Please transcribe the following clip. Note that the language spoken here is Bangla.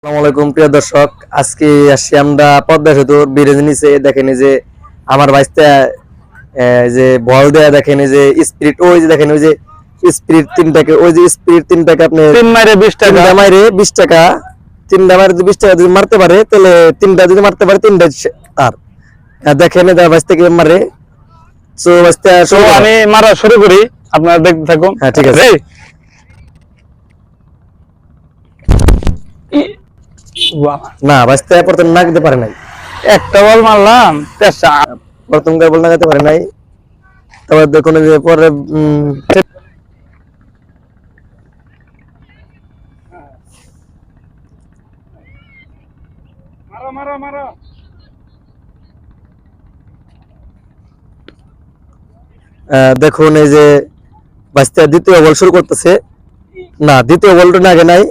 আসসালামু আলাইকুম প্রিয় দর্শক, আজকে আসছি আমরা পদ্মা সেতুর ব্রিজ নিচে। দেখেন এই যে আমার বাইসটা যে বল দেয়া, দেখেন এই যে স্পিরিট, ওই যে দেখেন ওই যে স্পিরিট তিনটাকে, ওই যে স্পিরিট তিনটাকে আপনি তিন মাইরে 20 টাকা। তিনটা মাইরে 20 টাকা, তিনটা মাইরে 20 টাকা যদি মারতে পারে তাহলে তিনটা যদি মারতে পারে তিনটা আর দেখেন এটা বাইসটাকে মারে। তো বাইসটা তো আমি মারা শুরু করি, আপনারা দেখতে থাকুন। হ্যাঁ, ঠিক আছে। Ready? বাহ, না, বাইসটা প্রথম না দিতে পারে নাই, একটা বল মারলাম পেশা। প্রথম বল লাগাতে পারে নাই। তারপর দেখুন এই যে পরে মারো মারো মারো। দেখুন এই যে বাস্তা দ্বিতীয় বল শুরু করতেছে। না, দ্বিতীয় বলটা আগে নাই।